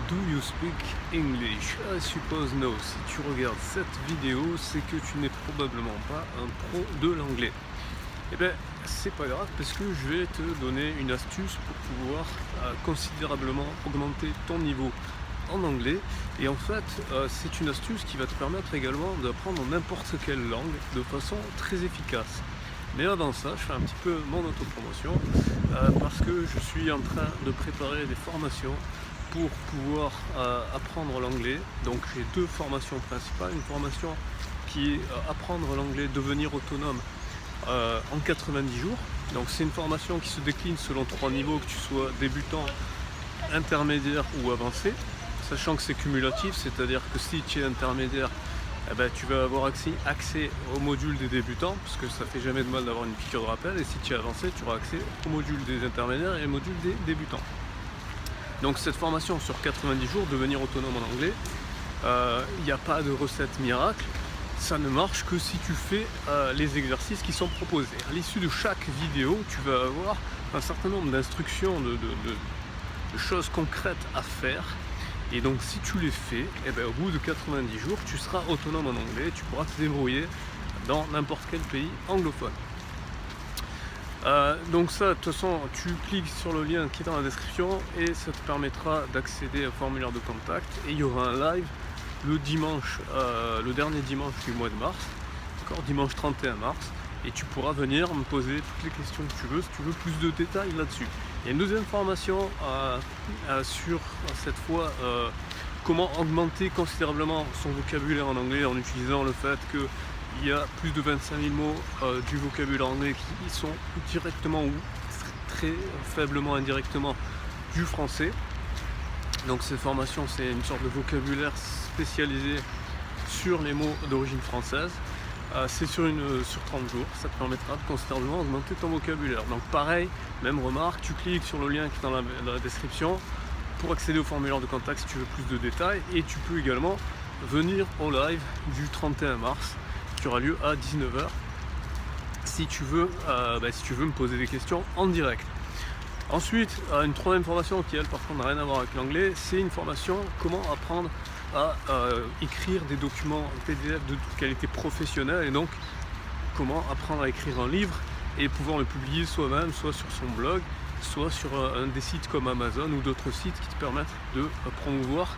Do you speak English? I suppose no. Si tu regardes cette vidéo, c'est que tu n'es probablement pas un pro de l'anglais. Eh bien, c'est pas grave parce que je vais te donner une astuce pour pouvoir considérablement augmenter ton niveau en anglais. Et en fait, c'est une astuce qui va te permettre également d'apprendre n'importe quelle langue de façon très efficace. Mais avant ça, je fais un petit peu mon autopromotion parce que je suis en train de préparer des formations pour pouvoir apprendre l'anglais. Donc j'ai deux formations principales. Une formation qui est apprendre l'anglais, devenir autonome en 90 jours. Donc c'est une formation qui se décline selon trois niveaux, que tu sois débutant, intermédiaire ou avancé. Sachant que c'est cumulatif, c'est-à-dire que si tu es intermédiaire, eh ben, tu vas avoir accès au module des débutants, parce que ça fait jamais de mal d'avoir une piqûre de rappel, et si tu es avancé, tu auras accès au module des intermédiaires et au module des débutants. Donc cette formation sur 90 jours, devenir autonome en anglais, il n'y a pas de recette miracle, ça ne marche que si tu fais les exercices qui sont proposés. À l'issue de chaque vidéo, tu vas avoir un certain nombre d'instructions, de choses concrètes à faire. Et donc si tu les fais, eh bien, au bout de 90 jours, tu seras autonome en anglais, tu pourras te débrouiller dans n'importe quel pays anglophone. Donc ça, de toute façon, tu cliques sur le lien qui est dans la description et ça te permettra d'accéder au formulaire de contact. Et il y aura un live le dimanche, le dernier dimanche du mois de mars, d'accord, dimanche 31 mars. Et tu pourras venir me poser toutes les questions que tu veux, si tu veux plus de détails là-dessus. Il y a une deuxième formation sur, cette fois, comment augmenter considérablement son vocabulaire en anglais en utilisant le fait qu'il y a plus de 25 000 mots du vocabulaire anglais qui sont directement ou très faiblement indirectement du français. Donc cette formation, c'est une sorte de vocabulaire spécialisé sur les mots d'origine française. C'est sur 30 jours, ça te permettra de considérablement augmenter ton vocabulaire. Donc pareil, même remarque, tu cliques sur le lien qui est dans la description pour accéder au formulaire de contact si tu veux plus de détails. Et tu peux également venir au live du 31 mars qui aura lieu à 19 h si tu veux me poser des questions en direct. Ensuite, une troisième formation qui elle par contre n'a rien à voir avec l'anglais, c'est une formation comment apprendre à écrire des documents PDF de toute qualité professionnelle, et donc comment apprendre à écrire un livre et pouvoir le publier soi-même, soit sur son blog, soit sur des sites comme Amazon ou d'autres sites qui te permettent de promouvoir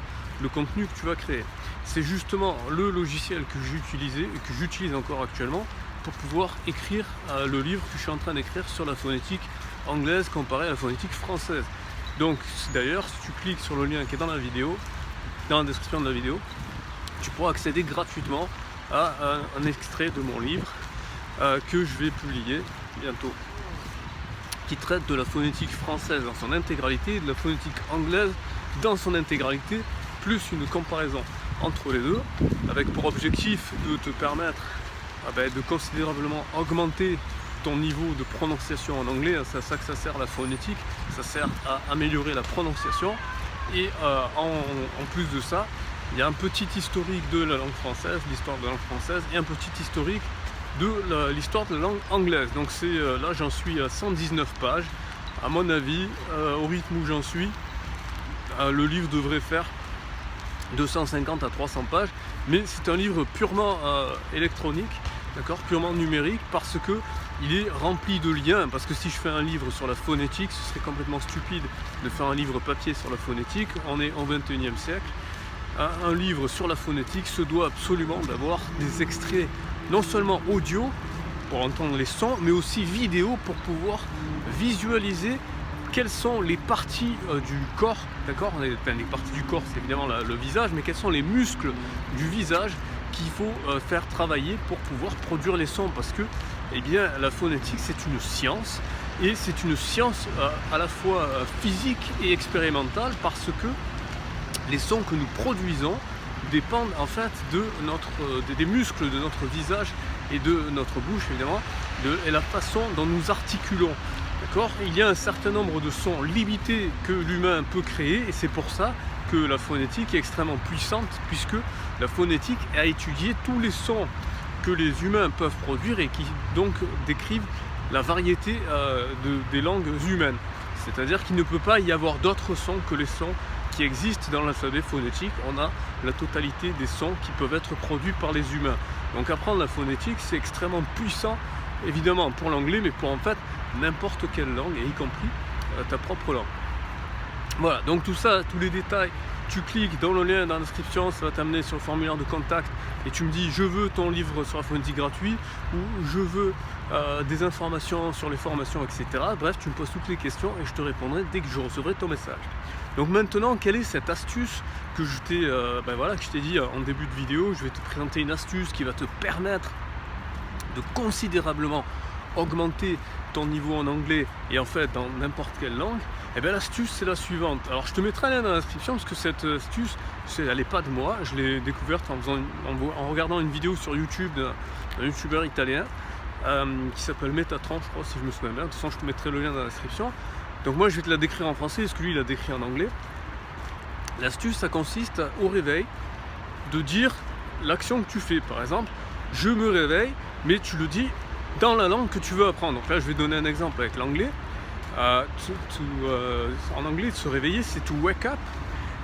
le contenu que tu vas créer. C'est justement le logiciel que j'ai utilisé et que j'utilise encore actuellement pour pouvoir écrire le livre que je suis en train d'écrire sur la phonétique anglaise comparée à la phonétique française. Donc d'ailleurs, si tu cliques sur le lien qui est dans la vidéo, dans la description de la vidéo, tu pourras accéder gratuitement à un extrait de mon livre que je vais publier bientôt, qui traite de la phonétique française dans son intégralité et de la phonétique anglaise dans son intégralité, plus une comparaison entre les deux, avec pour objectif de te permettre de considérablement augmenter ton niveau de prononciation en anglais. C'est à ça que ça sert la phonétique, ça sert à améliorer la prononciation. Et en plus de ça, il y a un petit historique de la langue française, l'histoire de la langue française, et un petit historique de l'histoire de la langue anglaise. Donc là j'en suis à 119 pages. À mon avis, au rythme où j'en suis, le livre devrait faire 250 à 300 pages, mais c'est un livre purement électronique, d'accord, purement numérique, parce que il est rempli de liens. Parce que si je fais un livre sur la phonétique, ce serait complètement stupide de faire un livre papier sur la phonétique. On est au 21e siècle. Un livre sur la phonétique se doit absolument d'avoir des extraits non seulement audio pour entendre les sons, mais aussi vidéo pour pouvoir visualiser quelles sont les parties du corps, d'accord, les parties du corps, c'est évidemment le visage, mais quels sont les muscles du visage qu'il faut faire travailler pour pouvoir produire les sons. Parce que la phonétique, c'est une science, et c'est une science à la fois physique et expérimentale, parce que les sons que nous produisons dépendent en fait des muscles de notre visage et de notre bouche, évidemment, et la façon dont nous articulons. D'accord ? Il y a un certain nombre de sons limités que l'humain peut créer, et c'est pour ça que la phonétique est extrêmement puissante, puisque la phonétique a étudié tous les sons que les humains peuvent produire et qui donc décrivent la variété des langues humaines. C'est-à-dire qu'il ne peut pas y avoir d'autres sons que les sons qui existent dans l'alphabet phonétique. On a la totalité des sons qui peuvent être produits par les humains. Donc apprendre la phonétique, c'est extrêmement puissant, évidemment pour l'anglais, mais pour en fait n'importe quelle langue, et y compris ta propre langue. Voilà, donc tout ça, tous les détails, tu cliques dans le lien dans la description, ça va t'amener sur le formulaire de contact et tu me dis je veux ton livre sur la phonétique gratuit ou je veux des informations sur les formations, etc. Bref, tu me poses toutes les questions et je te répondrai dès que je recevrai ton message. Donc maintenant, quelle est cette astuce que je t'ai dit en début de vidéo? Je vais te présenter une astuce qui va te permettre de considérablement augmenter ton niveau en anglais et en fait dans n'importe quelle langue. Et bien l'astuce c'est la suivante. Alors je te mettrai un lien dans la description parce que cette astuce, elle n'est pas de moi, je l'ai découverte en regardant une vidéo sur YouTube d'un youtubeur italien qui s'appelle Metatron, je crois, si je me souviens bien. De toute façon je te mettrai le lien dans la description. Donc moi je vais te la décrire en français parce que lui il a décrit en anglais. L'astuce ça consiste au réveil de dire l'action que tu fais. Par exemple, je me réveille, mais tu le dis dans la langue que tu veux apprendre. Donc là je vais donner un exemple avec l'anglais. En anglais, se réveiller, c'est to wake up.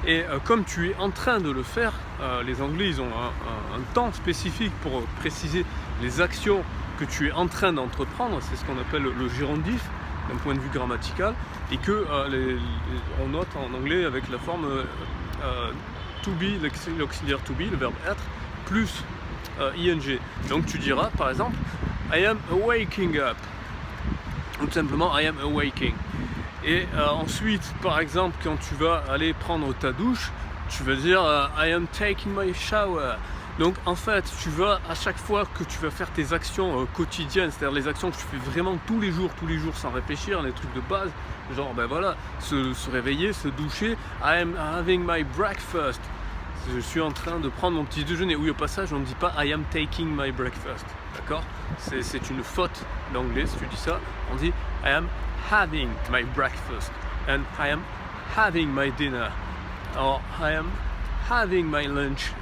Et comme tu es en train de le faire, les Anglais ils ont un temps spécifique pour préciser les actions que tu es en train d'entreprendre. C'est ce qu'on appelle le gérondif d'un point de vue grammatical, et que on note en anglais avec la forme to be, l'auxiliaire to be, le verbe être, plus ing. Donc tu diras par exemple I am waking up, ou tout simplement I am awaking. Et ensuite, par exemple, quand tu vas aller prendre ta douche, tu vas dire I am taking my shower. Donc en fait, tu vas, à chaque fois que tu vas faire tes actions quotidiennes, c'est-à-dire les actions que tu fais vraiment tous les jours sans réfléchir, les trucs de base, genre se réveiller, se doucher, I am having my breakfast. Je suis en train de prendre mon petit déjeuner. Oui, au passage, on ne dit pas I am taking my breakfast. D'accord? C'est une faute d'anglais si tu dis ça. On dit I am having my breakfast and I am having my dinner. Or I am having my lunch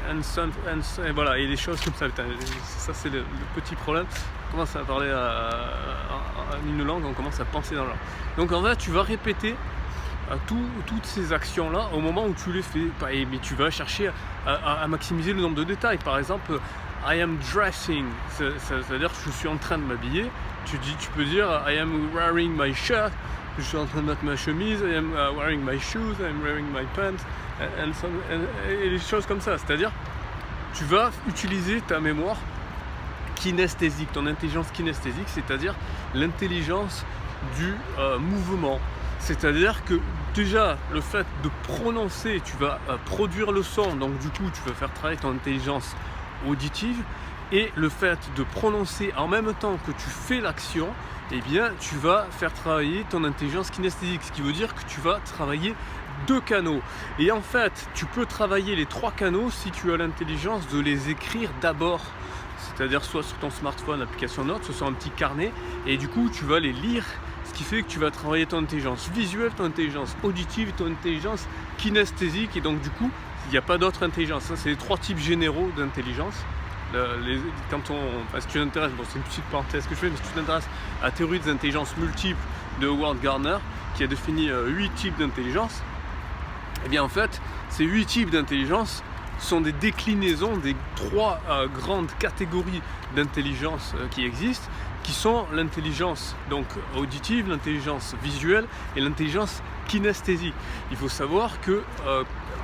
et voilà, et des choses comme ça. Ça c'est le petit problème. On commence à parler une langue, on commence à penser dans la langue. Donc en fait, tu vas répéter toutes ces actions-là au moment où tu les fais. Mais tu vas chercher à maximiser le nombre de détails. Par exemple, I am dressing, c'est-à-dire que je suis en train de m'habiller. Tu peux dire I am wearing my shirt, je suis en train de mettre ma chemise, I am wearing my shoes, I am wearing my pants, et des choses comme ça. C'est-à-dire, tu vas utiliser ta mémoire kinesthésique, ton intelligence kinesthésique, c'est-à-dire l'intelligence du mouvement. C'est-à-dire que déjà le fait de prononcer, tu vas produire le son, donc du coup tu vas faire travailler ton intelligence auditive, et le fait de prononcer en même temps que tu fais l'action, eh bien tu vas faire travailler ton intelligence kinesthésique, ce qui veut dire que tu vas travailler 2 canaux. Et en fait, tu peux travailler les 3 canaux si tu as l'intelligence de les écrire d'abord. C'est-à-dire soit sur ton smartphone, l'application Notes, soit sur un petit carnet, et du coup tu vas les lire, ce qui fait que tu vas travailler ton intelligence visuelle, ton intelligence auditive, ton intelligence kinesthésique, et donc du coup il n'y a pas d'autre intelligence. Ça, c'est les 3 types généraux d'intelligence. Si tu t'intéresses, c'est une petite parenthèse que je fais, mais si tu t'intéresses à la théorie des intelligences multiples de Howard Gardner, qui a défini 8 types d'intelligence, et bien en fait ces 8 types d'intelligence sont des déclinaisons des 3 grandes catégories d'intelligence qui existent, qui sont l'intelligence donc auditive, l'intelligence visuelle et l'intelligence kinesthésique. Il faut savoir que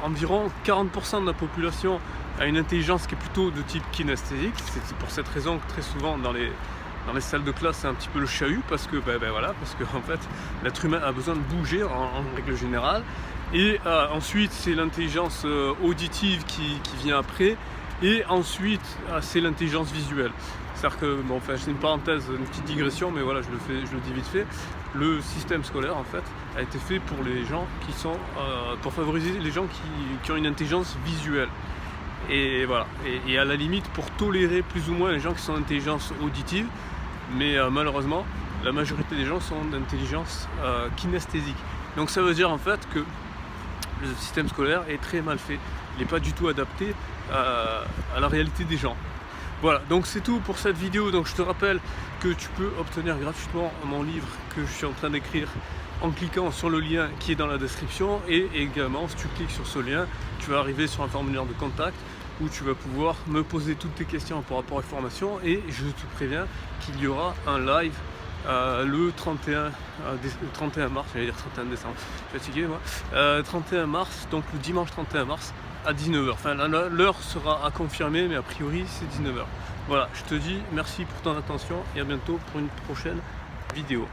environ 40% de la population a une intelligence qui est plutôt de type kinesthésique. C'est pour cette raison que très souvent dans les salles de classe c'est un petit peu le chahut, parce que en fait l'être humain a besoin de bouger en règle générale. Et ensuite c'est l'intelligence auditive qui vient après, et ensuite c'est l'intelligence visuelle. C'est-à-dire que, c'est une parenthèse, une petite digression, mais voilà, je le dis vite fait. Le système scolaire en fait a été fait pour les gens qui sont pour favoriser les gens qui ont une intelligence visuelle. Et voilà, et à la limite pour tolérer plus ou moins les gens qui sont d'intelligence auditive, mais malheureusement la majorité des gens sont d'intelligence kinesthésique. Donc ça veut dire en fait que le système scolaire est très mal fait, il n'est pas du tout adapté à la réalité des gens. Voilà, donc c'est tout pour cette vidéo. Donc je te rappelle que tu peux obtenir gratuitement mon livre que je suis en train d'écrire en cliquant sur le lien qui est dans la description, et également si tu cliques sur ce lien, tu vas arriver sur un formulaire de contact où tu vas pouvoir me poser toutes tes questions par rapport aux formations, et je te préviens qu'il y aura un live le 31 mars, j'allais dire 31 décembre, je suis fatigué moi, 31 mars, donc le dimanche 31 mars à 19h. Enfin l'heure sera à confirmer, mais a priori c'est 19h. Voilà, je te dis merci pour ton attention et à bientôt pour une prochaine vidéo.